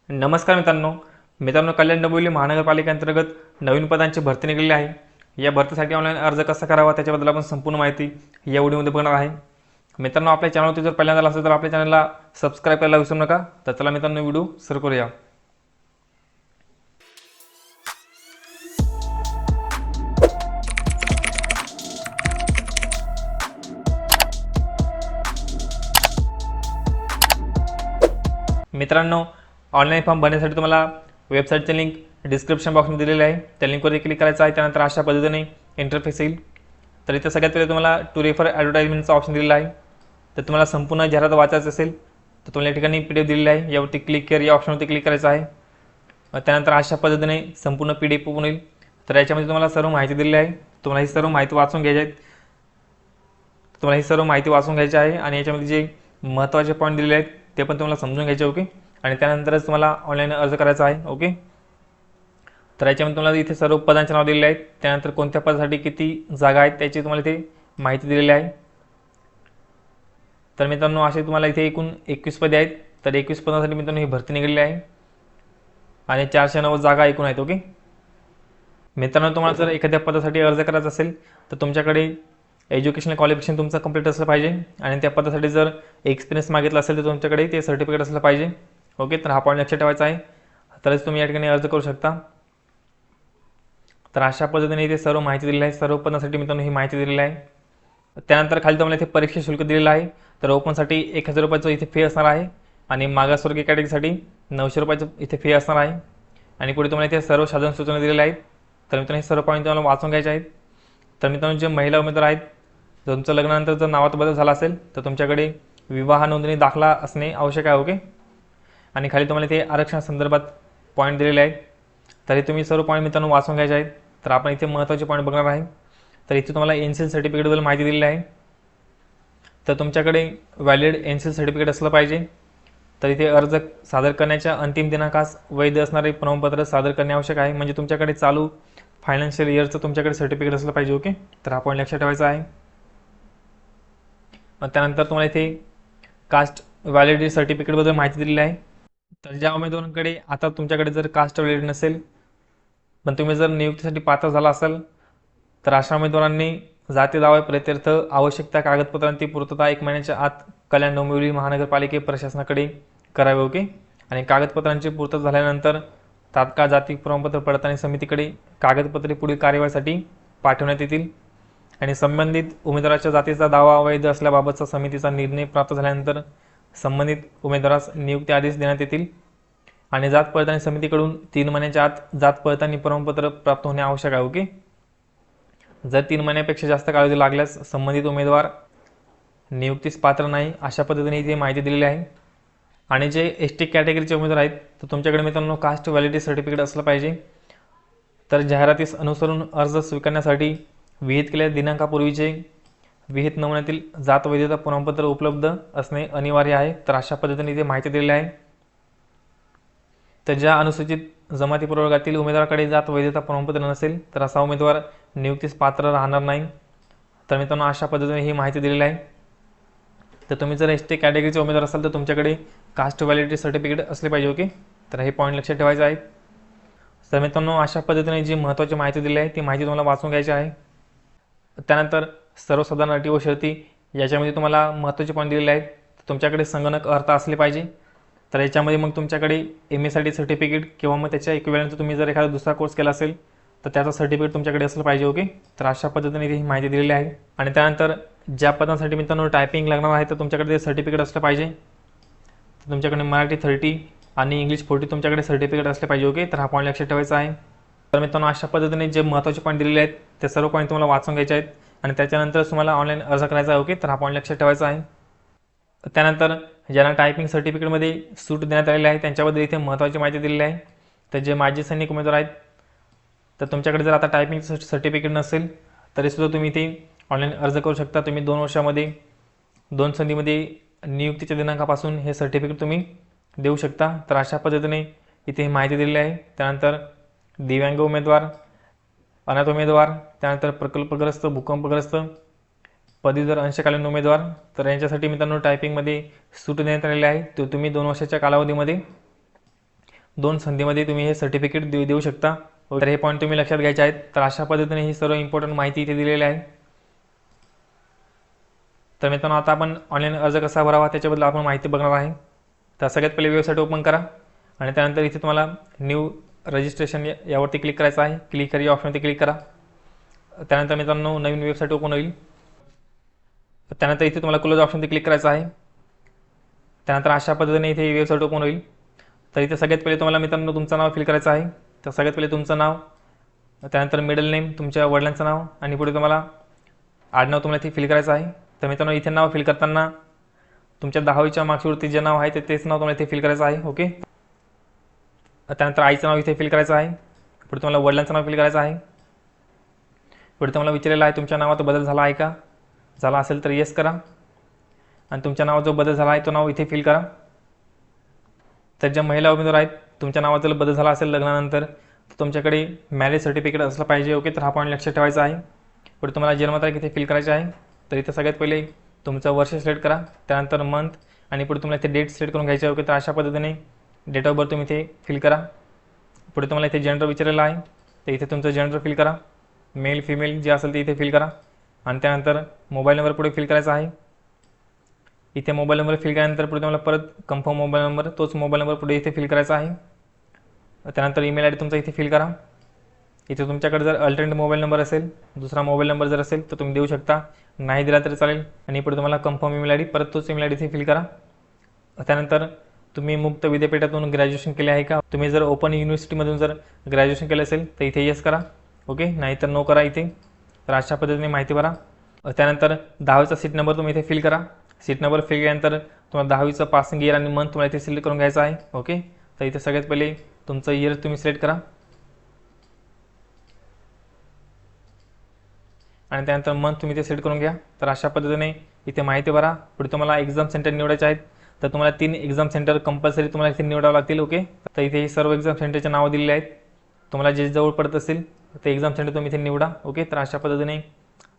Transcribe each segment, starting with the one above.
नमस्कार मित्रांनो कल्याण डोंबिवली महानगरपालिकेअंतर्गत नवीन पदांची भरती निघालेली आहे। या भरतीसाठी ऑनलाईन अर्ज कसा करावा त्याच्याबद्दल आपण संपूर्ण माहिती या व्हिडिओमध्ये बघणार आहे। मित्रांनो, आपल्या चॅनलवरती जर पहिल्यांदा असेल तर आपल्या चॅनलला सबस्क्राईब करायला विसरू नका। तर चला मित्रांनो, व्हिडिओ सुरू करूया। मित्रांनो, ऑनलाईन फॉर्म भरण्यासाठी तुम्हाला वेबसाईटची लिंक डिस्क्रिप्शन बॉक्समध्ये दिलेली आहे। त्या लिंकवरती क्लिक करायचं आहे। त्यानंतर अशा पद्धतीने इंटरफेस येईल। तर इथे सगळ्यात पहिले तुम्हाला टू रेफर ॲडव्हर्टाइजमेंटचा ऑप्शन दिलेला आहे। तर तुम्हाला संपूर्ण जाहिरात वाचायचं असेल तर तुम्हाला या ठिकाणी PDF दिलेली आहे, यावरती क्लिक कर, या ऑप्शनवरती क्लिक करायचं आहे। त्यानंतर अशा पद्धतीने संपूर्ण PDF ओपन होईल। तर याच्यामध्ये तुम्हाला सर्व माहिती दिलेली आहे। तुम्हाला ही सर्व माहिती वाचून घ्यायची आहे आणि याच्यामध्ये जे महत्त्वाचे पॉईंट दिलेले आहेत ते पण तुम्हाला समजून घ्यायचे, ओके। आणि त्यानंतरच तुम्हाला ऑनलाईन अर्ज करायचा आहे, ओके। तर याच्यामध्ये तुम्हाला इथे सर्व पदांचे नाव दिलेले आहेत, त्यानंतर कोणत्या पदासाठी किती जागा आहेत त्याची तुम्हाला इथे माहिती दिलेली आहे। तर मित्रांनो, असे तुम्हाला इथे एकूण 21 पदे आहेत। तर 21 पदांसाठी मित्रांनो ही भरती निघालेली आहे आणि 490 जागा एकूण आहेत, ओके। मित्रांनो, तुम्हाला जर एखाद्या पदासाठी अर्ज करायचा असेल तर तुमच्याकडे एज्युकेशनल क्वालिफिकेशन तुमचं कंप्लीट असलं पाहिजे आणि त्या पदासाठी जर एक्सपिरियन्स मागितला असेल तर तुमच्याकडे ते सर्टिफिकेट असलं पाहिजे, ओके। तर हा पॉईंट लक्षात ठेवायचा आहे, तरच तुम्ही या ठिकाणी अर्ज करू शकता। तर अशा पद्धतीने इथे सर्व माहिती दिलेली आहे। सर्व पदांसाठी मित्रांनो ही माहिती दिलेली आहे। त्यानंतर खाली तुम्हाला इथे परीक्षा शुल्क दिलेलं आहे। तर ओपनसाठी 1000 रुपयाचं इथे फी असणार आहे आणि मागासवर्गीय कॅटेगरीसाठी 900 रुपयाचं इथे फी असणार आहे। आणि पुढे तुम्हाला इथे सर्व साधन सूचना दिलेल्या आहेत। तर मित्रांनो, हे सर्व पॉईंट तुम्हाला वाचून घ्यायचे आहेत। तर मित्रांनो, जे महिला उमेदवार आहेत, तुमचं लग्नानंतर जर नावात बदल झाला असेल तर तुमच्याकडे विवाह नोंदणी दाखला असणे आवश्यक आहे, ओके। आणि खाली तुम्हाला इथे आरक्षण संदर्भात पॉईंट दिलेले आहेत। तरी तुम्ही सर्व पॉईंट मित्रांनो वाचून घ्यायचे आहेत। तर आपण इथे महत्त्वाचे पॉईंट बघणार आहे। तर इथे तुम्हाला NCL सर्टिफिकेटबद्दल माहिती दिलेली आहे। तर तुमच्याकडे व्हॅलिड NCL सर्टिफिकेट असलं पाहिजे। तर इथे अर्ज सादर करण्याच्या अंतिम दिनांकास वैध असणारे प्रमाणपत्र सादर करणे आवश्यक आहे। म्हणजे तुमच्याकडे चालू फायनान्शियल इयरचं तुमच्याकडे सर्टिफिकेट असलं पाहिजे, ओके। तर हा पॉईंट लक्षात ठेवायचा आहे। त्यानंतर तुम्हाला इथे कास्ट व्हॅलिडिटी सर्टिफिकेटबद्दल माहिती दिलेली आहे। तर ज्या उमेदवारांकडे आता तुमच्याकडे जर कास्ट व्हॅलिडिटी नसेल पण तुम्ही जर नियुक्तीसाठी पात्र झाला असाल तर अशा उमेदवारांनी जाती दावा प्रेत्यर्थ आवश्यक त्या कागदपत्रांची पूर्तता 1 महिन्याच्या आत कल्याण डोंबिवली महानगरपालिके प्रशासनाकडे करावे, ओके। आणि कागदपत्रांची पूर्तता झाल्यानंतर तात्काळ जाती प्रमाणपत्र पडताळणी समितीकडे कागदपत्रे पुढील कार्यवाहीसाठी पाठवण्यात येतील आणि संबंधित उमेदवाराच्या जातीचा दावा वैध असल्याबाबतचा समितीचा निर्णय प्राप्त झाल्यानंतर संबंधित उमेदवारास नियुक्ती आदेश देण्यात येतील आणि जात पडताळणी समितीकडून 3 महिन्याच्या आत जात पडताळणी प्रमाणपत्र प्राप्त होणे आवश्यक आहे, ओके। जर 3 महिन्यापेक्षा जास्त कालावधी लागल्यास संबंधित उमेदवार नियुक्तीस पात्र नाही, अशा पद्धतीने इथे माहिती दिलेली आहे। आणि जे ST कॅटेगरीचे उमेदवार आहेत तर तुमच्याकडे मित्रांनो कास्ट व्हॅलिडिटी सर्टिफिकेट असलं पाहिजे। तर जाहिरातीस अनुसरून अर्ज स्वीकारण्यासाठी विहित केलेल्या दिनांकापूर्वीचे विहित नमुन्यातील जात वैधता प्रमाणपत्र उपलब्ध असणे अनिवार्य आहे। तर अशा पद्धतीने इथे माहिती दिलेली आहे। तर ज्या अनुसूचित जमाती प्रवर्गातील उमेदवाराकडे जात वैधता प्रमाणपत्र नसेल तर असा उमेदवार नियुक्तीस पात्र राहणार नाही। तर मित्रांनो, अशा पद्धतीने ही माहिती दिलेली आहे। तर तुम्ही जर ST कॅटेगरीचे उमेदवार असाल तर तुमच्याकडे कास्ट व्हॅलिडिटी सर्टिफिकेट असले पाहिजे, ओके। तर हे पॉईंट लक्षात ठेवायचे आहेत। तर मित्रांनो, अशा पद्धतीने जी महत्त्वाची माहिती दिली आहे ती माहिती तुम्हाला वाचून घ्यायची आहे। त्यानंतर सर्वसाधारण अटी व शर्ती याच्यामध्ये तुम्हाला महत्त्वाचे पॉईंट दिलेले आहेत। तुमच्याकडे संगणक अर्हता असली पाहिजे। तर याच्यामध्ये मग तुमच्याकडे MSIT सर्टिफिकेट किंवा मग त्याच्या इक्विव्हॅलंटचा तुम्ही जर एखादा दुसरा कोर्स केला असेल तर त्याचं सर्टिफिकेट तुमच्याकडे असलं पाहिजे, ओके। तर अशा पद्धतीने ही माहिती दिलेली आहे। आणि त्यानंतर ज्या पदांसाठी मित्रांनो टायपिंग लागणार आहे तर तुमच्याकडे ते सर्टिफिकेट असलं पाहिजे। तर तुमच्याकडे मराठी 30 आणि इंग्लिश 40 तुमच्याकडे सर्टिफिकेट असले पाहिजे, ओके। तर हा पॉईंट लक्षात ठेवायचा आहे। तर मित्रांनो, अशा पद्धतीने जे महत्त्वाचे पॉईंट दिलेले आहेत ते सर्व पॉईंट तुम्हाला वाचून घ्यायचे आहेत आणि त्याच्यानंतर तुम्हाला ऑनलाईन अर्ज करायचा आहे, ओके। तर हा पॉईंट लक्षात ठेवायचा आहे। त्यानंतर ज्यांना टायपिंग सर्टिफिकेटमध्ये सूट देण्यात आलेली आहे त्यांच्याबद्दल इथे महत्त्वाची माहिती दिलेली आहे। तर जे माजी सैनिक उमेदवार आहेत तर तुमच्याकडे जर आता टायपिंग सर्टिफिकेट नसेल तरीसुद्धा तुम्ही इथे ऑनलाईन अर्ज करू शकता। तुम्ही 2 वर्षामध्ये 2 संधीमध्ये नियुक्तीच्या दिनांकापासून हे सर्टिफिकेट तुम्ही देऊ शकता। तर अशा पद्धतीने इथे माहिती दिलेली आहे। त्यानंतर दिव्यांग उमेदवार, अनाथ उमेदवार, त्यानंतर प्रकल्पग्रस्त, भूकंपग्रस्त, पदवीधर अंशकालीन उमेदवार, तर यांच्यासाठी मित्रांनो टायपिंगमध्ये सूट देण्यात आलेली आहे। तो तुम्ही 2 वर्षाच्या कालावधीमध्ये 2 संधीमध्ये तुम्ही हे सर्टिफिकेट देऊ शकता. तर हे पॉईंट तुम्ही लक्षात घ्यायचे आहेत. तर अशा पद्धतीने ही सर्व इम्पॉर्टंट माहिती इथे दिलेली आहे. तर मित्रांनो, आता आपण ऑनलाईन अर्ज कसा भरावा त्याच्याबद्दल आपण माहिती बघणार आहे. तर सगळ्यात पहिले वेबसाईट ओपन करा आणि त्यानंतर इथे तुम्हाला न्यू रजिस्ट्रेशन यावरती क्लिक करायचं आहे. क्लिक करा या ऑप्शनवरती क्लिक करा. त्यानंतर मित्रांनो नवीन वेबसाईट ओपन होईल. त्यानंतर इथे तुम्हाला क्लोज ऑप्शनवरती क्लिक करायचं आहे. त्यानंतर अशा पद्धतीने इथे वेबसाईट ओपन होईल. तर इथे सगळ्यात पहिले तुम्हाला मित्रांनो तुमचं नाव फिल करायचं आहे. तर सगळ्यात पहिले तुमचं नाव, त्यानंतर मिडल नेम, तुमच्या वडिलांचं नाव आणि पुढे तुम्हाला आडनाव तुम्हाला इथे फिल करायचं आहे. तर मित्रांनो इथे नाव फिल करताना तुमच्या 10वीच्या मार्क्सवरती जे नाव आहे तेच नाव तुम्हाला इथे फिल करायचं आहे. ओके. त्यानंतर आईचं नाव इथे फिल करायचं आहे. पुढे तुम्हाला वडिलांचं नाव फिल करायचं आहे. पुढे तुम्हाला विचारलेलं आहे तुमच्या नावात बदल झाला आहे का? झाला असेल तर येस करा आणि तुमच्या नावात जो बदल झाला आहे तो नाव इथे फिल करा. तर ज्या महिला उमेदवार आहेत तुमच्या नावात जर बदल झाला असेल लग्नानंतर तर तुमच्याकडे मॅरेज सर्टिफिकेट असलं पाहिजे. ओके. तर हा पॉईंट लक्षात ठेवायचा आहे. पुढे तुम्हाला जन्मतारीख इथे फिल करायची आहे. तर इथे सगळ्यात पहिले तुमचं वर्ष सिलेक्ट करा, त्यानंतर मंथ आणि पुढे तुम्हाला इथे डेट सिलेक्ट करून घ्यायची आहे. ओके. तर अशा पद्धतीने डेट ऑफ बर्थ तुम्ही इथे फिल करा. पुढे तुम्हाला इथे जेंडर विचारलेलं आहे. तर इथे तुमचं जेंडर फिल करा. मेल फिमेल जे असेल ते इथे फिल करा आणि त्यानंतर मोबाईल नंबर पुढे फिल करायचा आहे. इथे मोबाईल नंबर फिल केल्यानंतर पुढे तुम्हाला परत कन्फर्म मोबाईल नंबर, तोच मोबाईल नंबर पुढे इथे फिल करायचा आहे. त्यानंतर ईमेल आय डी तुमचा इथे फिल करा. इथे तुमच्याकडे जर अल्टरनेट मोबाईल नंबर असेल, दुसरा मोबाईल नंबर जर असेल तर तुम्ही देऊ शकता, नाही दिला तरी चालेल. आणि पुढे तुम्हाला कन्फर्म ईमेल आय डी, परत तोच ईमेल आय डी इथे फिल करा. त्यानंतर तुम्ही मुक्त विद्यापीठातून ग्रॅज्युएशन केले आहे का? तुम्ही जर ओपन युनिव्हर्सिटीमधून जर ग्रॅज्युएशन केलं असेल तर इथे येस करा. ओके. नाहीतर नो करा इथे. तर अशा पद्धतीने माहिती भरा. त्यानंतर 10वीचा सीट नंबर तुम्ही इथे फिल करा. सीट नंबर फिल केल्यानंतर तुम्हाला 10वीचं पासिंग इयर आणि मंथ तुम्हाला इथे सिलेक्ट करून घ्यायचं आहे. ओके. तर इथे सगळ्यात पहिले तुमचं इयर तुम्ही सिलेक्ट करा आणि त्यानंतर मंथ तुम्ही इथे सिलेक्ट करून घ्या. तर अशा पद्धतीने इथे माहिती भरा. पुढे तुम्हाला एक्झाम सेंटर निवडायचे आहेत. तर तुम्हाला 3 एक्झाम सेंटर कंपल्सरी तुम्हाला इथे निवडावं लागतील. ओके. तर इथे सर्व एक्झाम सेंटरचे नावं दिलेले आहेत. तुम्हाला जे जवळ पडत असेल ते एक्झाम सेंटर तुम्ही इथे निवडा. ओके. तर अशा पद्धतीने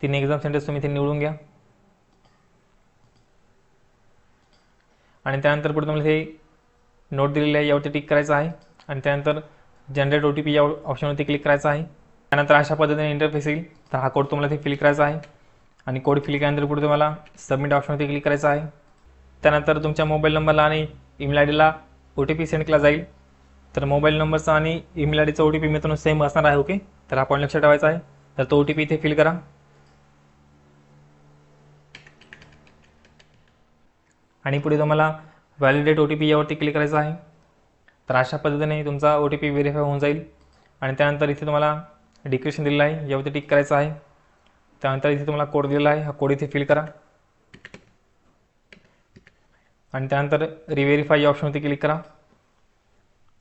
3 एक्झाम सेंटर्स तुम्ही इथे निवडून घ्या आणि त्यानंतर पुढे तुम्हाला हे नोट दिलेली आहे यावरती टिक करायचं आहे आणि त्यानंतर जनरेट OTP या ऑप्शनवरती क्लिक करायचं आहे. त्यानंतर अशा पद्धतीने इंटरफेस येईल. तर हा कोड तुम्हाला इथे फिल करायचा आहे आणि कोड फिल केल्यानंतर पुढे तुम्हाला सबमिट ऑप्शनवरती क्लिक करायचं आहे. त्यानंतर तुमच्या मोबाईल नंबरला आणि email I Dila OTP send केला जाईल. तर मोबाईल नंबरचा आणि ईमेल आय डीचा OTP मित्रांनो सेम असणार आहे. ओके. तर हा पॉईंट लक्षात ठेवायचा आहे. तर तो OTP इथे फिल करा आणि पुढे तुम्हाला व्हॅलिडेट OTP यावरती क्लिक करायचं आहे. तर अशा पद्धतीने तुमचा OTP व्हेरीफाय होऊन जाईल आणि त्यानंतर इथे तुम्हाला डिक्रिप्शन दिलेलं आहे यावरती टिक करायचं आहे. त्यानंतर इथे तुम्हाला कोड दिलेला आहे, हा कोड इथे फिल करा आणि त्यानंतर रिव्हेरीफाय या ऑप्शनवरती क्लिक करा.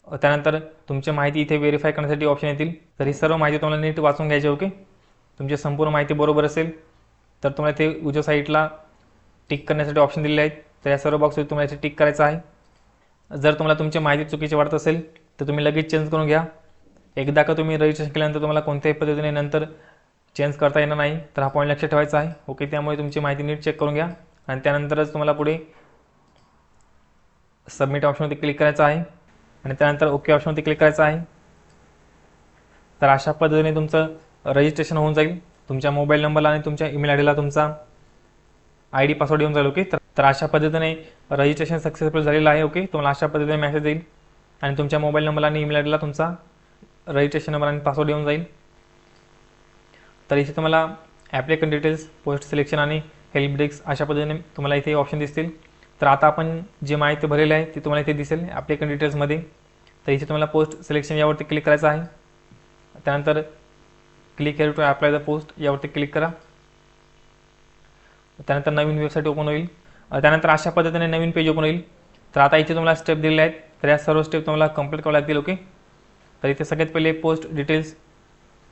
त्यानंतर तुमची माहिती इथे व्हेरीफाय करण्यासाठी ऑप्शन येतील. तर ही सर्व माहिती तुम्हाला नीट वाचून घ्यायची. ओके. तुमची संपूर्ण माहिती बरोबर असेल तर तुम्हाला ते उजव्या साईडला टिक करण्यासाठी ऑप्शन दिलेले आहेत. तर या सर्व बॉक्सवर तुम्हाला इथे टिक करायचं आहे. जर तुम्हाला तुमची माहिती चुकीची वाटत असेल तर तुम्ही लगेच चेंज करून घ्या. एकदा का तुम्ही रजिस्ट्रेशन केल्यानंतर तुम्हाला कोणत्याही पद्धतीने नंतर चेंज करता येणार नाही. तर हा पॉईंट लक्षात ठेवायचा आहे. ओके. त्यामुळे तुमची माहिती नीट चेक करून घ्या आणि त्यानंतरच तुम्हाला पुढे सबमिट ऑप्शनवरती क्लिक करायचं आहे आणि त्यानंतर ओके ऑप्शनवरती क्लिक करायचं आहे. तर अशा पद्धतीने तुमचं रजिस्ट्रेशन होऊन जाईल. तुमच्या मोबाईल नंबरला आणि तुमच्या ईमेल आय डीला तुमचा ID पासवर्ड येऊन जाईल. ओके. तर अशा पद्धतीने रजिस्ट्रेशन सक्सेसफुल झालेलं आहे. ओके. तुम्हाला अशा पद्धतीने मेसेज येईल आणि तुमच्या मोबाईल नंबरला आणि ईमेल आय डीला तुमचा रजिस्ट्रेशन नंबर आणि पासवर्ड येऊन जाईल. तर इथे तुम्हाला ॲप्लिकंट डिटेल्स, पोस्ट सिलेक्शन आणि हेल्प डेस्क अशा पद्धतीने तुम्हाला इथे ऑप्शन दिसतील. तर आता आपण जे माहिती भरलेली आहे ती तुम्हाला इथे दिसेल ॲप्लिकंट डिटेल्समध्ये. तर इथे तुम्हाला पोस्ट सिलेक्शन यावरती क्लिक करायचं आहे. त्यानंतर click here to apply the post यावरती क्लिक करा. त्यानंतर नवीन वेबसाईट ओपन होईल. त्यानंतर अशा पद्धतीने नवीन पेज ओपन होईल. तर आता इथे तुम्हाला स्टेप दिलेले आहेत. तर या सर्व स्टेप तुम्हाला कंप्लीट करावं लागतील. ओके. तर इथे सगळ्यात पहिले पोस्ट डिटेल्स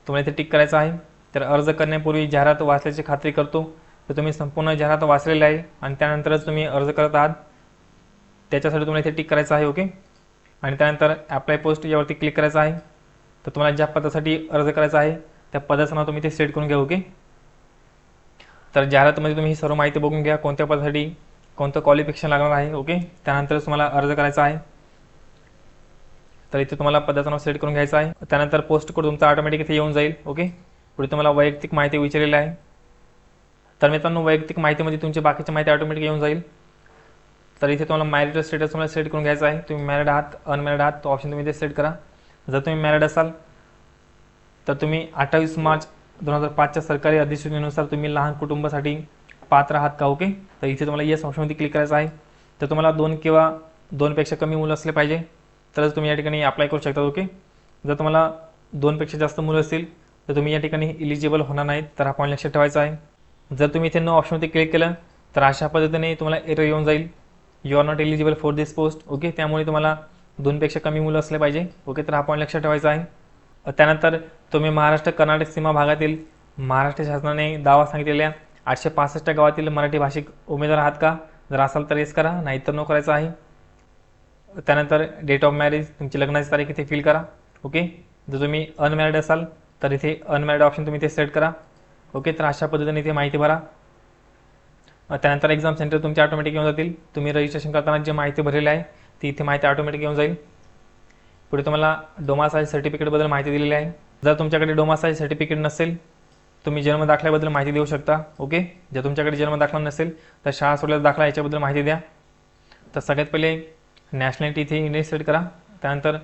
तुम्हाला इथे टिक करायचं आहे. तर अर्ज करण्यापूर्वी जाहिरात वाचल्याची खात्री करतो. तर तुम्ही संपूर्ण जाहिरात वाचलेली आहे आणि त्यानंतरच तुम्ही अर्ज करत आहात, त्याच्यासाठी तुम्हाला इथे टिक करायचं आहे. ओके. आणि त्यानंतर अप्लाय पोस्ट यावरती क्लिक करायचं आहे. तर तुम्हाला ज्या पदासाठी अर्ज करायचा आहे त्या पदाचं नाव तुम्ही इथे सिलेक्ट करून घ्या. ओके. तर जाहिरातीमध्ये तुम्ही ही सर्व माहिती बघून घ्या, कोणत्या पदासाठी कोणतं क्वालिफिकेशन लागणार आहे. ओके. त्यानंतरच तुम्हाला अर्ज करायचा आहे. तर इथे तुम्हाला पदाचं नाव सिलेक्ट करून घ्यायचं आहे. त्यानंतर पोस्ट कोड तुमचा ऑटोमॅटिक इथे येऊन जाईल. ओके, पुढे तुम्हाला वैयक्तिक माहिती विचारलेली आहे. तर मित्रांनो, वैयक्तिक माहितीमध्ये तुमची बाकीची माहिती ऑटोमॅटिक येऊन जाईल. तर इथे तुम्हाला मॅरिटल स्टेटस तुम्हाला सिलेक्ट करून घ्यायचा आहे. तुम्ही मॅरिड आहात, अनमॅरिड आहात, तो ऑप्शन तुम्ही इथे सिलेक्ट करा. जर तुम्ही मॅरिड असाल तर तुम्ही 28 मार्च 2005च्या सरकारी अधिसूचनेनुसार तुम्ही लहान कुटुंबासाठी पात्र आहात का. ओके, तर इथे तुम्हाला येस ऑप्शनमध्ये क्लिक करायचं आहे. तर तुम्हाला 2 किंवा 2पेक्षा कमी मुलं असले पाहिजे तरच तुम्ही या ठिकाणी अप्लाय करू शकता. ओके, जर तुम्हाला 2पेक्षा जास्त मुलं असतील तर तुम्ही या ठिकाणी इलिजिबल होणार नाहीत. तर हा पॉईंट लक्षात ठेवायचा आहे. जर तुम्ही इथे नो ऑप्शनवरती क्लिक केलं तर अशा पद्धतीने तुम्हाला एरर येऊन जाईल, you are not eligible for this post. Okay, त्यामुळे तुम्हाला 2पेक्षा कमी मुलं असले पाहिजे. ओके, तर हा पॉईंट लक्षात ठेवायचा आहे. त्यानंतर तुम्ही महाराष्ट्र कर्नाटक सीमा भागातील महाराष्ट्र शासनाने दावा सांगितलेल्या 865 गावातील मराठी भाषिक उमेदवार आहात का. जर असाल तर येस करा, नाहीतर नो करायचं आहे. त्यानंतर डेट ऑफ मॅरेज, तुमची लग्नाची तारीख इथे फिल करा. ओके, जर तुम्ही अनमॅरिड असाल तर इथे अनमॅरिड ऑप्शन तुम्ही इथे सिलेक्ट करा. ओके, तर अशा पद्धतीने इथे माहिती भरा. त्यानंतर एक्झाम सेंटर तुमचे ऑटोमॅटिक येऊन जातील. तुम्ही रजिस्ट्रेशन करताना जी माहिती भरलेली आहे ती इथे माहिती ऑटोमॅटिक येऊन जाईल. पुढे तुम्हाला डोमासाईल सर्टिफिकेटबद्दल माहिती दिलेली आहे. जर तुमच्याकडे डोमासाईल सर्टिफिकेट नसेल तुम्ही जन्म दाखल्याबद्दल माहिती देऊ शकता. ओके, जर तुमच्याकडे जन्म दाखला नसेल तर शाळा सोडल्याचा दाखला याच्याबद्दल माहिती द्या. तर सगळ्यात पहिले नॅशनॅलिटी इथे इंडियन सिलेक्ट करा. त्यानंतर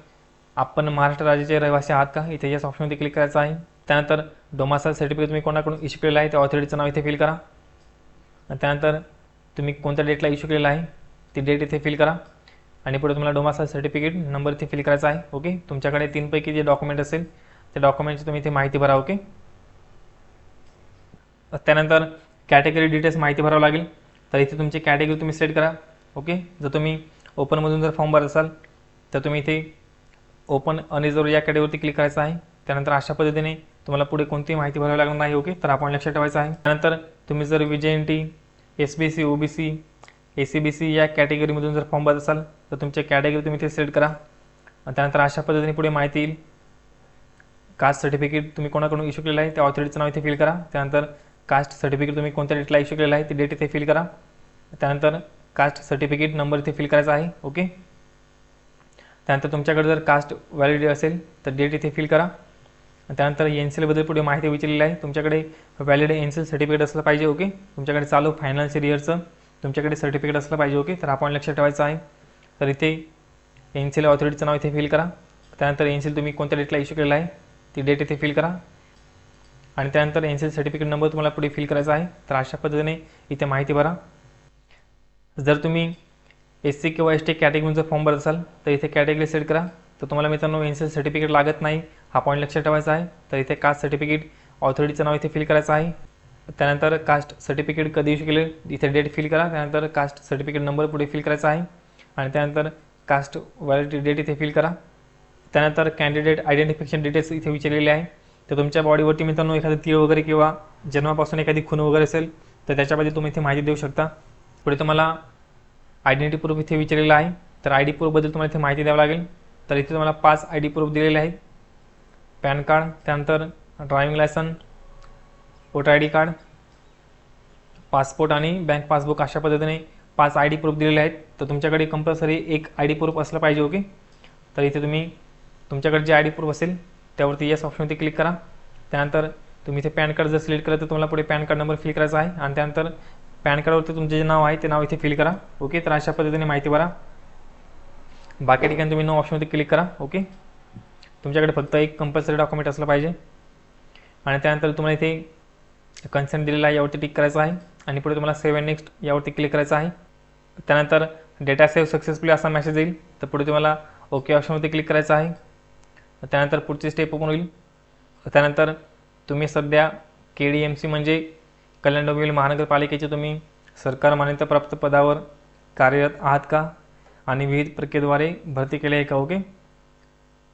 आपण महाराष्ट्र राज्याचे रहिवासी आहात का, इथे येस ऑप्शनमध्ये क्लिक करायचं आहे. त्यानंतर डोमासाईल सर्टिफिकेट तुम्ही कोणाकडून इश्यू केलेलं आहे त्या ऑथॉरिटीचं नाव इथे फिल करा. त्यानंतर तुम्ही कोणत्या डेटला इश्यू केलेला आहे ती डेट इथे फिल करा. आणि पुढे तुम्हाला डोमासाईल सर्टिफिकेट नंबर इथे फिल करायचा आहे. ओके, तुमच्याकडे 3पैकी जे डॉक्युमेंट असेल त्या डॉक्युमेंटची तुम्ही इथे माहिती भरा. ओके, त्यानंतर कॅटेगरी डिटेल्स माहिती भरावं लागेल. तर इथे तुमची कॅटेगरी तुम्ही सेट करा. ओके, जर तुम्ही ओपनमधून जर फॉर्म भरत असाल तर तुम्ही इथे ओपन अनरिझर्व्ड या कॅटेगरीवरती क्लिक करायचं आहे. त्यानंतर अशा पद्धतीने तुम्हाला पुढे कोणतीही माहिती भरावी लागणार नाही. ओके, तर आपण लक्षात ठेवायचं आहे. त्यानंतर तुम्ही जर VJNT, SBC, OBC, ACBC या कॅटेगरीमधून जर फॉर्म भरत असाल तर तुमच्या कॅटेगरी तुम्ही इथे सिलेक्ट करा. त्यानंतर अशा पद्धतीने पुढे माहिती येईल. कास्ट सर्टिफिकेट तुम्ही कोणाकडून इश्यू केलेलं आहे त्या ऑथॉरिटीचं नाव इथे फिल करा. त्यानंतर कास्ट सर्टिफिकेट तुम्ही कोणत्या डेटला इश्यू केलेलं आहे ती डेट इथे फिल करा. त्यानंतर कास्ट सर्टिफिकेट नंबर इथे फिल करायचा आहे. ओके, त्यानंतर तुमच्याकडे जर कास्ट व्हॅलिडिटी असेल तर डेट इथे फिल करा. त्यानंतर NCLबद्दल पुढे माहिती विचारलेली आहे. तुमच्याकडे व्हॅलिड NCL सर्टिफिकेट असलं पाहिजे. ओके, तुमच्याकडे चालू फायनान्शियल इयरचं तुमच्याकडे सर्टिफिकेट असलं पाहिजे. ओके, तर आपण लक्षात ठेवायचं आहे. तर इथे NCL ऑथॉरिटीचं नाव इथे फिल करा. त्यानंतर NCL तुम्ही कोणत्या डेटला इश्यू केलेला आहे ती डेट इथे फिल करा. आणि त्यानंतर NCL सर्टिफिकेट नंबर तुम्हाला पुढे फिल करायचा आहे. तर अशा पद्धतीने इथे माहिती भरा. जर तुम्ही SC किंवा ST कॅटेगरीचा फॉर्म भरत असाल तर इथे कॅटेगरी सिलेक्ट करा. तर तुम्हाला मित्रांनो NCL सर्टिफिकेट लागत नाही, हा पॉईंट लक्षात ठेवायचा आहे. तर इथे कास्ट सर्टिफिकेट ऑथॉरिटीचं नाव इथे फिल करायचं आहे. त्यानंतर कास्ट सर्टिफिकेट कधी इश्यू केले इथे डेट फिल करा. त्यानंतर कास्ट सर्टिफिकेट नंबर पुढे फिल करायचा आहे. आणि त्यानंतर कास्ट व्हॅलिडिटी डेट इथे फिल करा. त्यानंतर कॅन्डिडेट आयडेंटिफिकेशन डिटेल्स इथे विचारलेले आहे. तर तुमच्या बॉडीवरती मित्रांनो एखादं तीळ वगैरे किंवा जन्मापासून एखादी खून वगैरे असेल तर त्याच्यामध्ये तुम्ही इथे माहिती देऊ शकता. पुढे तुम्हाला आयडेंटिटी प्रूफ इथे विचारलेला आहे. तर ID प्रूफबद्दल तुम्हाला इथे माहिती द्यावी लागेल. तर इथे तुम्हाला 5 ID प्रूफ दिलेले आहेत. पॅन कार्ड, त्यानंतर driving licence, voter ID card, passport आणि बँक पासबुक अशा पद्धतीने 5 ID प्रूफ दिलेले आहेत. तर तुमच्याकडे कंपल्सरी एक ID प्रूफ असलं पाहिजे. ओके, तर इथे तुम्ही तुमच्याकडे जे ID प्रूफ असेल त्यावरती येस ऑप्शनवरती क्लिक करा. त्यानंतर तुम्ही इथे पॅन कार्ड जर सिलेक्ट केलं तर तुम्हाला पुढे पॅन कार्ड नंबर फिल करायचा आहे. आणि त्यानंतर पॅन कार्डवरती तुमचे जे नाव आहे ते नाव इथे फिल करा. ओके, तर अशा पद्धतीने माहिती भरा. बाकी ठिकाणी तुम्ही नो ऑप्शनवरती क्लिक करा. ओके, तुमच्याकडे फक्त एक कंपल्सरी डॉक्युमेंट असलं पाहिजे. आणि त्यानंतर तुम्हाला इथे कन्सेंट दिलेला आहे यावरती टिक करायचं आहे. आणि पुढे तुम्हाला सेव्ह अँड नेक्स्ट यावरती क्लिक करायचं आहे. त्यानंतर डेटा सेव्ह सक्सेसफुली असा मेसेज येईल. तर पुढे तुम्हाला ओके ऑप्शनवरती क्लिक करायचं आहे. त्यानंतर पुढची स्टेप ओपन होईल. त्यानंतर तुम्ही सध्या KDMC म्हणजे कल्याण डोंबिवली महानगरपालिकेचे तुम्ही सरकार मान्यताप्राप्त पदावर कार्यरत आहात का आणि विविध प्रक्रियेद्वारे भरती केली आहे का. ओके,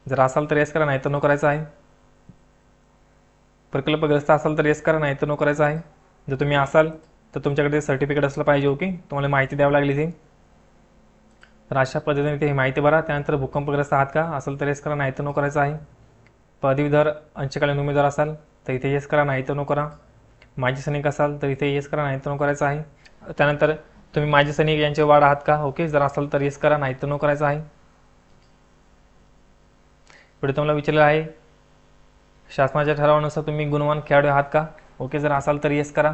जर असाल तर येस करा, नाही तर नो करायचं आहे. प्रकल्पग्रस्त असाल तर येस करा, नाही तर नो करायचं आहे. जर तुम्ही असाल तर तुमच्याकडे सर्टिफिकेट असलं पाहिजे. ओके, तुम्हाला माहिती द्यावी लागली इथे. तर अशा पद्धतीने इथे माहिती भरा. त्यानंतर भूकंपग्रस्त आहात का असेल तर येस करा, नाही तर नो करायचं आहे. पदवीधर अंशकालीन उमेदवार असाल तर इथे येस करा, नाही तर नो करा. माजी सैनिक असाल तर इथे येस करा, नाही तर नो करायचं आहे. त्यानंतर तुम्ही माजी सैनिक यांचे वाढ आहात का. ओके, जर असाल तर येस करा, नाही तर नो करायचं आहे. पुढे तुम्हाला विचारलेलं आहे शासनाच्या ठरावानुसार तुम्ही गुणवान खेळाडू आहात का? ओके, जर असाल तर येस करा.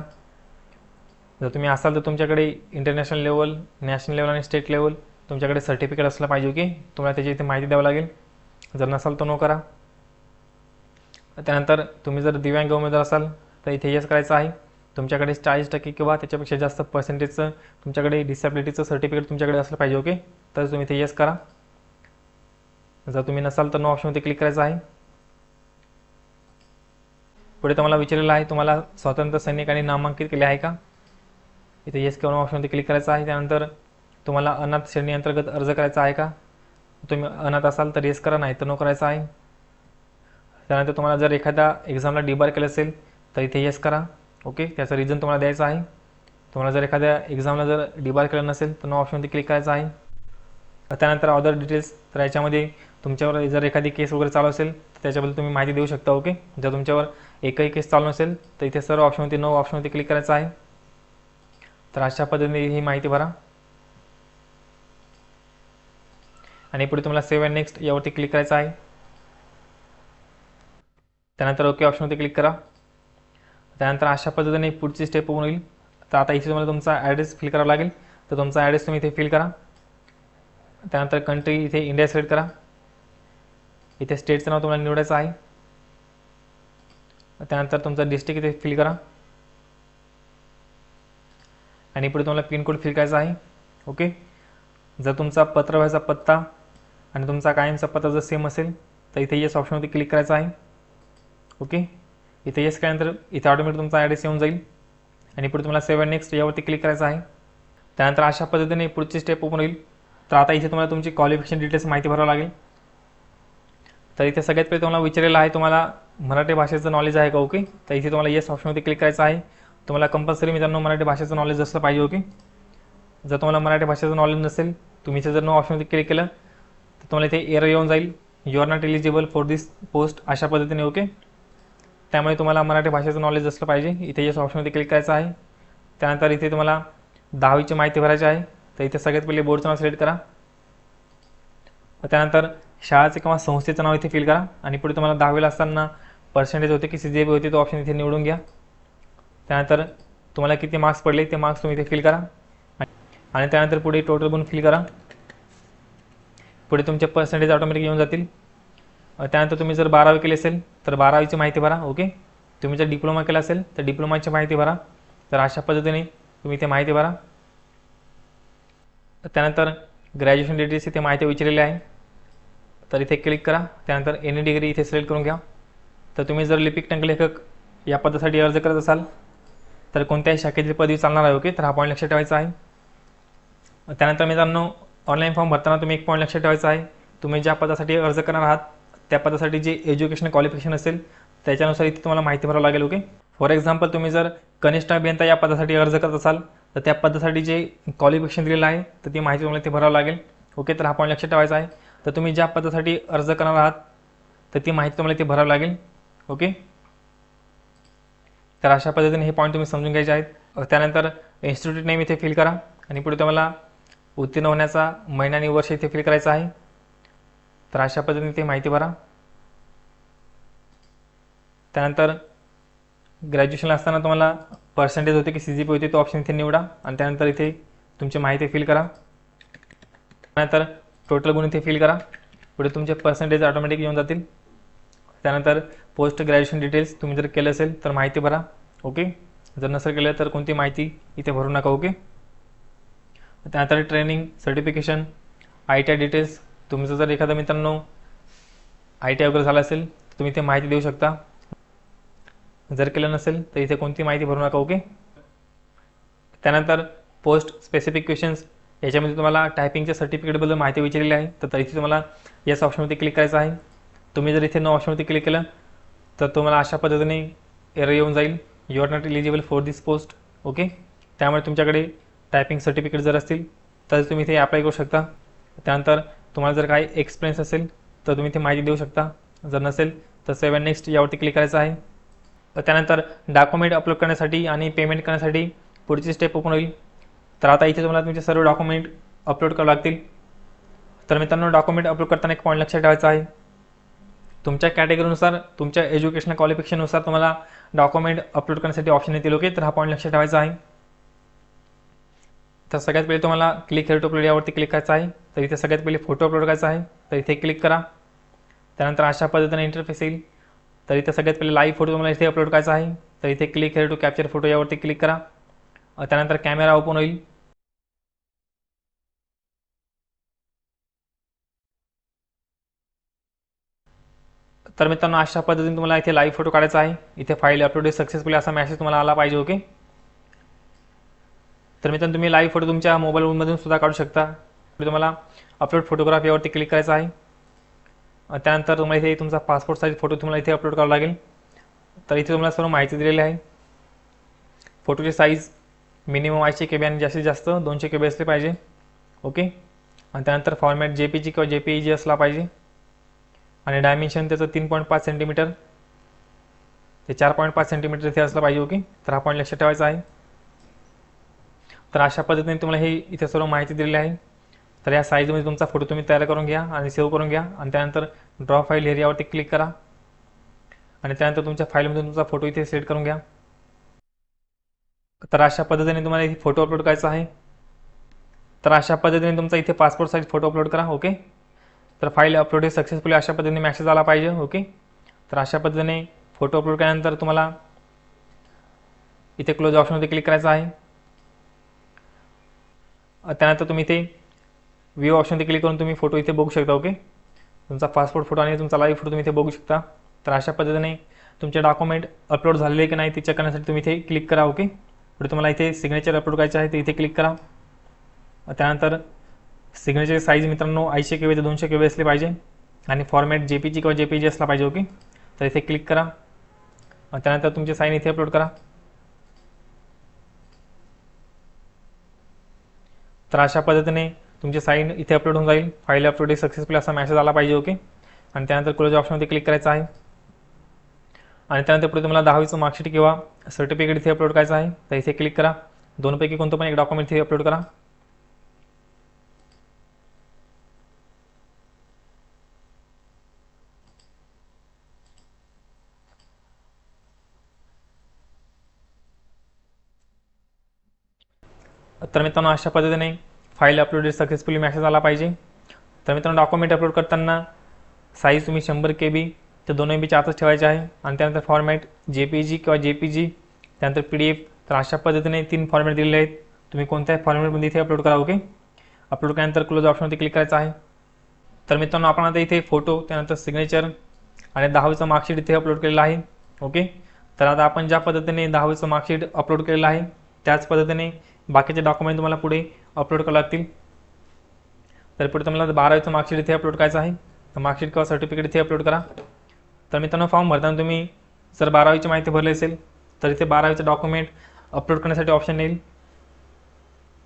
जर तुम्ही असाल तर तुमच्याकडे इंटरनॅशनल लेवल, नॅशनल लेवल आणि स्टेट लेवल तुमच्याकडे सर्टिफिकेट असलं पाहिजे. ओके, तुम्हाला त्याची इथे माहिती द्यावी लागेल. जर नसाल तर नो करा. त्यानंतर तुम्ही जर दिव्यांग उमेदवार असाल तर इथे येस करायचं आहे. तुमच्याकडे 40% किंवा त्याच्यापेक्षा जास्त पर्सेंटेजचं तुमच्याकडे डिसॅबिलिटीचं सर्टिफिकेट तुमच्याकडे असलं पाहिजे. ओके, तर तुम्ही इथे येस करा. जर तुम्ही नसाल तर नो ऑप्शनवरती क्लिक करायचं आहे. पुढे तुम्हाला विचारलेलं आहे तुम्हाला स्वातंत्र्य सैनिकांनी नामांकित केले आहे का? इथे येस किंवा नो ऑप्शनवरती क्लिक करायचं आहे. त्यानंतर तुम्हाला अनाथ श्रेणी अंतर्गत अर्ज करायचा आहे का? तुम्ही अनाथ असाल तर येस करा, नाही तर नो करायचं आहे. त्यानंतर तुम्हाला जर एखाद्या एक्झामला डिबार केलं असेल तर इथे येस करा. ओके, त्याचं रिझन तुम्हाला द्यायचं आहे. तुम्हाला जर एखाद्या एक्झामला जर डिबार केलं नसेल तर नो ऑप्शनवरती क्लिक करायचं आहे. त्यानंतर अदर डिटेल्स, तर याच्यामध्ये तुमच्यावर जर एखादी केस वगैरे चालू असेल तर त्याच्याबद्दल तुम्ही माहिती देऊ शकता. ओके, जर तुमच्यावर एकही केस चालू नसेल तर इथे सर्व ऑप्शनवरती नो ऑप्शनवरती क्लिक करायचं आहे. तर अशा पद्धतीने ही माहिती भरा आणि पुढे तुम्हाला सेव्ह अँड नेक्स्ट यावरती क्लिक करायचं आहे. त्यानंतर ओके ऑप्शनवरती क्लिक करा. त्यानंतर अशा पद्धतीने पुढची स्टेप होऊन होईल. तर आता इथे तुम्हाला तुमचा ॲड्रेस फिल करावा लागेल. तर तुमचा ॲड्रेस तुम्ही इथे फिल करा. त्यानंतर कंट्री इथे इंडिया सिलेक्ट करा. इथे स्टेटचं नाव तुम्हाला निवडायचं आहे. त्यानंतर तुमचा डिस्ट्रिक्ट इथे फिल करा आणि पुढे तुम्हाला पिनकोड फिल करायचा आहे. ओके, जर तुमचा पत्रव्यवहाराचा पत्ता आणि तुमचा कायमचा पत्ता जर सेम असेल तर इथे येस ऑप्शनवरती क्लिक करायचं आहे. ओके, इथे येस केल्यानंतर इथे ऑटोमॅटिक तुमचा ॲड्रेस येऊन जाईल आणि पुढे तुम्हाला सेव्ह अँड नेक्स्ट यावरती क्लिक करायचं आहे. त्यानंतर अशा पद्धतीने पुढची स्टेप ओपन होईल. तर आता इथे तुम्हाला तुमची क्वालिफिकेशन डिटेल्स माहिती भरावं लागेल. तर इथे सगळ्यात पहिले तुम्हाला विचारलेलं आहे तुम्हाला मराठी भाषेचं नॉलेज आहे का? ओके, तर इथे तुम्हाला येस ऑप्शनवरती क्लिक करायचं आहे. तुम्हाला कंपल्सरी मित्रांनो मराठी भाषेचं नॉलेज असलं पाहिजे. ओके, जर तुम्हाला मराठी भाषेचं नॉलेज नसेल, तुम्ही इथे जर नो ऑप्शनवरती क्लिक केलं तर तुम्हाला इथे एरर येऊन जाईल, you are not eligible for this post अशा पद्धतीने. ओके, त्यामुळे तुम्हाला मराठी भाषेचं नॉलेज असलं पाहिजे. इथे येस ऑप्शनवरती क्लिक करायचं आहे. त्यानंतर इथे तुम्हाला 10वीची माहिती भरायची आहे. तर इथे सगळ्यात पहिले बोर्डचं नाव सिलेक्ट करा. त्यानंतर शाळेचं किंवा संस्थेचं नाव इथे फिल करा आणि पुढे तुम्हाला 10वीला असताना पर्सेंटेज होते की CGPA होते तो ऑप्शन इथे निवडून घ्या. त्यानंतर तुम्हाला किती मार्क्स पडले ते मार्क्स तुम्ही इथे फिल करा आणि त्यानंतर पुढे टोटल गुण फिल करा. पुढे तुमचे पर्सेंटेज ऑटोमॅटिक येऊन जातील. त्यानंतर तुम्ही जर 12वी केली असेल तर 12वीची माहिती भरा. ओके, तुम्ही जर डिप्लोमा केला असेल तर डिप्लोमाची माहिती भरा. तर अशा पद्धतीने तुम्ही इथे माहिती भरा. त्यानंतर ग्रॅज्युएशन डिटेल्स इथे माहिती विचारलेली आहे. तर इथे क्लिक करा. त्यानंतर एनी डिग्री इथे सिलेक्ट करून घ्या. तर तुम्ही जर लिपिक टंकलेखक या पदासाठी अर्ज करत असाल तर कोणत्याही शाखेतील पदवी चालणार आहे. ओके, तर हा पॉईंट लक्षात ठेवायचा आहे. त्यानंतर मित्रांनो ऑनलाईन फॉर्म भरताना तुम्ही एक पॉईंट लक्षात ठेवायचा आहे. तुम्ही ज्या पदासाठी अर्ज करणार आहात त्या पदासाठी जे एज्युकेशन क्वालिफिकेशन असेल त्याच्यानुसार इथे तुम्हाला माहिती भरावं लागेल. ओके, फॉर एक्झाम्पल तुम्ही जर कनिष्ठ अभियंता या पदासाठी अर्ज करत असाल तर त्या पदासाठी जे क्वालिफिकेशन दिलेलं आहे तर ती माहिती तुम्हाला इथे भरावं लागेल. ओके, तर हा पॉईंट लक्षात ठेवायचा आहे. तर तुम्ही ज्या पदासाठी अर्ज करणार आहात तर ती माहिती तुम्हाला इथे भरावी लागेल. ओके, तर अशा पद्धतीने हे पॉईंट तुम्ही समजून घ्यायचे आहेत. त्यानंतर इन्स्टिट्यूट नेम इथे फिल करा आणि पुढे तुम्हाला उत्तीर्ण होण्याचा महिना आणि वर्ष इथे फिल करायचं आहे. तर अशा पद्धतीने ते माहिती भरा. त्यानंतर ग्रॅज्युएशनला असताना तुम्हाला पर्सेंटेज होते की CGPA होते तो ऑप्शन इथे निवडा आणि त्यानंतर इथे तुमची माहिती फिल करा. त्यानंतर टोटल गुण इथे फिल करा. पुढे तुमचे पर्सेंटेज ऑटोमॅटिक येऊन जातील. त्यानंतर पोस्ट ग्रॅज्युएशन डिटेल्स तुम्ही जर केलं असेल तर माहिती भरा. ओके, जर नसेल केलं तर कोणती माहिती इथे भरू नका. ओके, त्यानंतर ट्रेनिंग, सर्टिफिकेशन, ITI डिटेल्स, तुमचं जर एखादा मित्रांनो ITI वगैरे झालं असेल तर तुम्ही इथे माहिती देऊ शकता. जर केलं नसेल तर इथे कोणती माहिती भरू नका. ओके, त्यानंतर पोस्ट स्पेसिफिक क्वेश्चन्स, याच्यामध्ये तुम्हाला टायपिंगच्या सर्टिफिकेटबद्दल माहिती विचारलेली आहे. तर इथे तुम्हाला येस ऑप्शनवरती क्लिक करायचं आहे. तुम्ही जर इथे नो ऑप्शनवरती क्लिक केलं तर तुम्हाला अशा पद्धतीने एरर येऊन जाईल, you are not eligible for this post. Okay, त्यामुळे तुमच्याकडे टायपिंग सर्टिफिकेट जर असतील तर तुम्ही इथे अप्लाय करू शकता. त्यानंतर तुम्हाला जर काही एक्सपिरियन्स असेल तर तुम्ही इथे माहिती देऊ शकता. जर नसेल तर सेव्ह अँड नेक्स्ट यावरती क्लिक करायचं आहे. त्यानंतर डॉक्युमेंट अपलोड करण्यासाठी आणि पेमेंट करण्यासाठी पुढची स्टेप ओपन होईल. तर आता इथे तुम्हाला तुमचे सर्व डॉक्युमेंट अपलोड करावे लागतील. तर मित्रांनो डॉक्युमेंट अपलोड करताना एक पॉईंट लक्षात ठेवायचा आहे. तुमच्या कॅटेगरीनुसार तुमच्या एज्युकेशनल क्वालिफिकेशननुसार तुम्हाला डॉक्युमेंट अपलोड करण्यासाठी ऑप्शन येतील. ओके, तर हा पॉईंट लक्षात ठेवायचा आहे. तर सगळ्यात पहिले तुम्हाला क्लिक हेअर टू अपलोड यावरती क्लिक करायचं आहे. तर इथे सगळ्यात पहिले फोटो अपलोड करायचा आहे. तर इथे क्लिक करा. त्यानंतर अशा पद्धतीने इंटरफेस येईल. तर इथे सगळ्यात पहिले लाईव्ह फोटो तुम्हाला इथे अपलोड करायचा आहे. तर इथे click here to capture photo यावरती क्लिक करा. त्यानंतर कॅमेरा ओपन होईल. तर मित्रांनो अशा पद्धतीने तुम्हाला इथे लाईव्ह फोटो काढायचा आहे. इथे फाईल अपलोड सक्सेसफुली असा मेसेज तुम्हाला आला पाहिजे. ओके, तर मित्रांनो तुम्ही लाईव्ह फोटो तुमच्या मोबाईलमधून सुद्धा काढू शकता. तुम्हाला अपलोड फोटोग्राफ यावरती क्लिक करायचं आहे. त्यानंतर तुम्हाला इथे तुमचा पासपोर्ट साईज फोटो तुम्हाला इथे अपलोड करावा लागेल. तर इथे तुम्हाला सर्व माहिती दिलेली आहे. फोटोची साईज मिनिमम 80 KB आणि जास्तीत जास्त 200 KB असले पाहिजे. ओके, आणि त्यानंतर फॉर्मॅट JPG किंवा JPEG असला पाहिजे. आणि डायमेन्शन त्याचं 3.5 सेंटीमीटर ते 4.5 सेंटीमीटर इथे असलं पाहिजे. ओके, तर हा पॉईंट लक्षात ठेवायचा आहे. तर अशा पद्धतीने तुम्हाला हे इथे सर्व माहिती दिलेली आहे. तर या साईजमध्ये तुमचा फोटो तुम्ही तयार करून घ्या आणि सेव्ह करून घ्या. आणि त्यानंतर ड्रॉ फाईल एरियावरती क्लिक करा आणि त्यानंतर तुमच्या फाईलमधून तुमचा फोटो इथे सेट करून घ्या. तर अशा पद्धतीने तुम्हाला इथे फोटो अपलोड करायचा आहे. तर अशा पद्धतीने तुमचा इथे पासपोर्ट साईज फोटो अपलोड करा. ओके, तर फाईल अपलोड हे सक्सेसफुली अशा पद्धतीने मेसेज आला पाहिजे. ओके, तर अशा पद्धतीने फोटो अपलोड केल्यानंतर तुम्हाला इथे क्लोज ऑप्शनमध्ये क्लिक करायचं आहे. त्यानंतर तुम्ही इथे व्ह्यू ऑप्शनमध्ये क्लिक करून तुम्ही फोटो इथे बघू शकता. ओके, तुमचा पासपोर्ट फोटो आणि तुमचा लाईव्ह फोटो तुम्ही इथे बघू शकता. तर अशा पद्धतीने तुमचे डॉक्युमेंट अपलोड झालेले की नाही ते चेक करण्यासाठी तुम्ही इथे क्लिक करा. ओके, पुढे तुम्हाला इथे सिग्नेचर अपलोड करायचं आहे, ते इथे क्लिक करा. त्यानंतर सिग्नेचर साईज मित्रांनो 80 KB ते 200 KB असले पाहिजे आणि फॉर्मॅट JPG किंवा JPEG असला पाहिजे. ओके, तर इथे क्लिक करा. त्यानंतर तुमची साईन इथे अपलोड करा. तर अशा पद्धतीने तुमची साईन इथे अपलोड होऊन जाईल. फाईल अपलोड सक्सेसफुल असा मेसेज आला पाहिजे. ओके, आणि त्यानंतर क्लोज ऑप्शनमध्ये क्लिक करायचं आहे. आणि त्यानंतर पुढे तुम्हाला 10वीचं मार्कशीट किंवा सर्टिफिकेट इथे अपलोड करायचं आहे. तर इथे क्लिक करा. दोनपैकी कोणतं पण एक डॉक्युमेंट इथे अपलोड करा. तर मित्रांनो अशा पद्धतीने फाईल अपलोड सक्सेसफुली मेसेज आला पाहिजे. तर मित्रांनो डॉक्युमेंट अपलोड करताना साईज तुम्ही 100 KB ते 2 MBच्या आतच ठेवायचे आहे. आणि त्यानंतर फॉर्मॅट JPG किंवा JPG, त्यानंतर PDF. तर अशा पद्धतीने 3 फॉर्मॅट दिलेले आहेत. तुम्ही कोणत्याही फॉर्मॅटमध्ये इथे अपलोड करा. ओके, अपलोड केल्यानंतर क्लोज ऑप्शनवरती क्लिक करायचं आहे. तर मित्रांनो आपण आता इथे फोटो, त्यानंतर सिग्नेचर आणि 10वीचं मार्कशीट इथे अपलोड केलेलं आहे. ओके, तर आता आपण ज्या पद्धतीने 10वीचं मार्कशीट अपलोड केलेलं आहे त्याच पद्धतीने बाकीचे डॉक्युमेंट तुम्हाला पुढे अपलोड करावे लागतील. तर पुढे तुम्हाला 12वीचं मार्कशीट इथे अपलोड करायचं आहे. तर मार्कशीट किंवा सर्टिफिकेट इथे अपलोड करा. तर मित्रांनो फॉर्म भरताना तुम्ही जर 12वीची माहिती भरली असेल तर इथे 12वीचं डॉक्युमेंट अपलोड करण्यासाठी ऑप्शन येईल.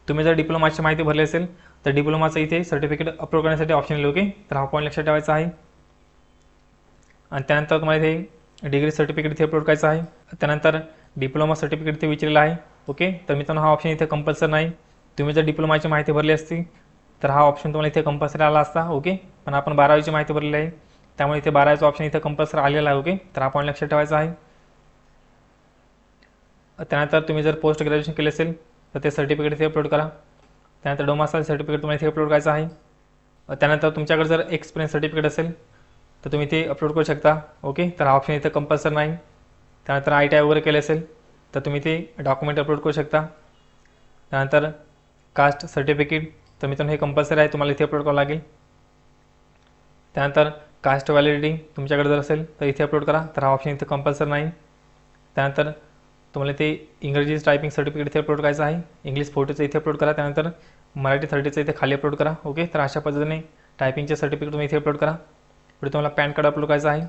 तुम्ही जर डिप्लोमाची माहिती भरली असेल तर डिप्लोमाचं इथे सर्टिफिकेट अपलोड करण्यासाठी ऑप्शन येईल. ओके, तर हा पॉईंट लक्षात ठेवायचा आहे. आणि त्यानंतर तुम्हाला इथे डिग्री सर्टिफिकेट इथे अपलोड करायचं आहे. त्यानंतर डिप्लोमा सर्टिफिकेट इथे विचारलेलं आहे. ओके, तर मित्रांनो हा ऑप्शन इथे कंपल्सरी नाही. तुम्ही जर डिप्लोमाची माहिती भरली असती तर हा ऑप्शन तुम्हाला इथे कंपल्सरी आला असता. ओके, पण आपण 12वीची माहिती भरलेली आहे त्यामुळे इथे 12वीचा ऑप्शन इथे कंपल्सरी आलेला आहे. ओके, तर हा पॉईंट लक्षात ठेवायचा आहे. त्यानंतर तुम्ही जर पोस्ट ग्रॅज्युएशन केले असेल तर ते सर्टिफिकेट इथे अपलोड करा. त्यानंतर डोमासाईल सर्टिफिकेट तुम्हाला इथे अपलोड करायचं आहे. त्यानंतर तुमच्याकडे जर एक्सपिरियन्स सर्टिफिकेट असेल तर तुम्ही ते अपलोड करू शकता. ओके, तर हा ऑप्शन इथे कंपल्सरी नाही. त्यानंतर ITI वगैरे केले असेल तर तुम्ही ते डॉक्युमेंट अपलोड करू शकता. त्यानंतर कास्ट सर्टिफिकेट, तर मित्रांनो हे कंपल्सरी आहे, तुम्हाला इथे अपलोड करावं लागेल. त्यानंतर कास्ट व्हॅलिडिटी तुमच्याकडे जर असेल तर इथे अपलोड करा. तर हा ऑप्शन इथे कंपल्सरी नाही. त्यानंतर तुम्हाला ते इंग्रजी टायपिंग सर्टिफिकेट इथे अपलोड करायचं आहे. इंग्लिश 40चं इथे अपलोड करा. त्यानंतर मराठी 30चं इथे खाली अपलोड करा. ओके, तर अशा पद्धतीने टायपिंगचे सर्टिफिकेट तुम्ही इथे अपलोड करा. पुढे तुम्हाला पॅन कार्ड अपलोड करायचं आहे.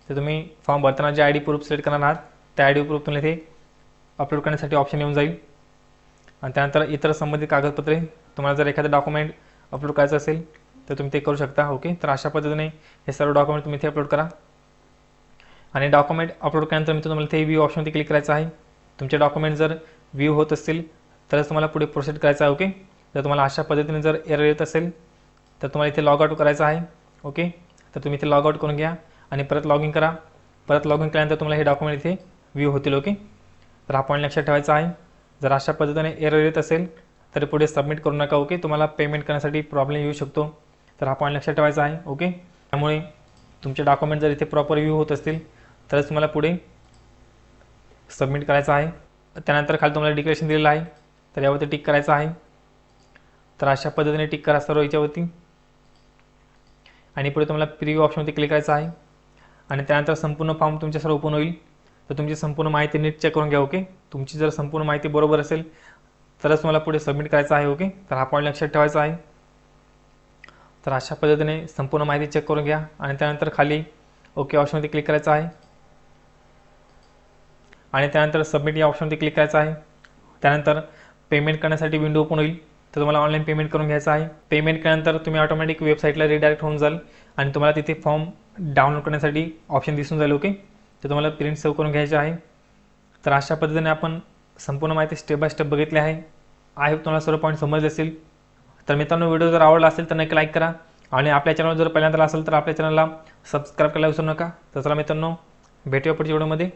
तर तुम्ही फॉर्म भरताना जे ID प्रूफ सिलेक्ट करणार आहात त्या ID प्रूफ तुम्हाला इथे अपलोड करण्यासाठी ऑप्शन येऊन जाईल. आणि त्यानंतर इतर संबंधित कागदपत्रे, तुम्हाला जर एखादं डॉक्युमेंट अपलोड करायचं असेल तर तुम्ही ते करू शकता. ओके, तर अशा पद्धतीने हे सर्व डॉक्युमेंट तुम्ही इथे अपलोड करा. आणि डॉक्युमेंट अपलोड केल्यानंतर तुम्हाला इथे व्ह्यू ऑप्शनवरती क्लिक करायचं आहे. तुमचे डॉक्युमेंट जर व्ह्यू होत असतील तरच तुम्हाला पुढे प्रोसेस करायचं आहे. ओके, जर तुम्हाला अशा पद्धतीने जर एरर येत असेल तर तुम्हाला इथे लॉग आउट करायचं आहे. ओके, तर तुम्ही इथे लॉग आउट करून घ्या आणि परत लॉग इन करा. परत लॉग इन केल्यानंतर तुम्हाला हे डॉक्युमेंट इथे व्ह्यू होतील. ओके, तर हा पॉईंट लक्षात ठेवायचा आहे. जर अशा पद्धतीने एरर येत असेल तर पुढे सबमिट करू नका. ओके, तुम्हाला पेमेंट करण्यासाठी प्रॉब्लेम येऊ शकतो, तर हा पॉईंट लक्षात ठेवायचा आहे. ओके, त्यामुळे तुमचे डॉक्युमेंट जर इथे प्रॉपर व्ह्यू होत असतील तरच तुम्हाला पुढे सबमिट करायचं आहे. त्यानंतर खाली तुम्हाला डिक्लेरेशन दिलेलं आहे, तर यावरती टिक करायचं आहे. तर अशा पद्धतीने टिक करा सर्व याच्यावरती आणि पुढे तुम्हाला प्रिव्ह्यू ऑप्शनवरती क्लिक करायचं आहे आणि त्यानंतर संपूर्ण फॉर्म तुमच्यासर्व ओपन होईल. तर तुमची संपूर्ण माहिती नीट चेक करून घ्या. ओके, तुमची जर संपूर्ण माहिती बरोबर असेल तरच तुम्हाला पुढे सबमिट करायचं आहे. ओके, तर हा पॉईंट लक्षात ठेवायचा आहे. तर अशा पद्धतीने संपूर्ण माहिती चेक करून घ्या आणि त्यानंतर खाली ओके ऑप्शनवरती क्लिक करायचं आहे आणि त्यानंतर सबमिट या ऑप्शनवरती क्लिक करायचं आहे. त्यानंतर पेमेंट करण्यासाठी विंडो ओपन होईल. तर तुम्हाला ऑनलाईन पेमेंट करून घ्यायचं आहे. पेमेंट केल्यानंतर तुम्ही ऑटोमॅटिक वेबसाईटला रिडायरेक्ट होऊन जाल आणि तुम्हाला तिथे फॉर्म डाउनलोड करण्यासाठी ऑप्शन दिसून जाईल. ओके, तर तुम्हाला प्रिंट सेव्ह करून घ्यायचे आहे. तर अशा पद्धतीने आपण संपूर्ण माहिती स्टेप बाय स्टेप बघितली आहे. आय होप तुम्हाला सर्व पॉईंट समजले असेल. तर मित्रांनो, व्हिडिओ जर आवडला असेल तर नक्की लाईक करा आणि आपल्या चॅनलवर जर पहिल्यांदा असेल तर आपल्या चॅनलला सबस्क्राईब करायला विसरू नका. तर चला मित्रांनो, भेटूया पुढच्या व्हिडिओमध्ये.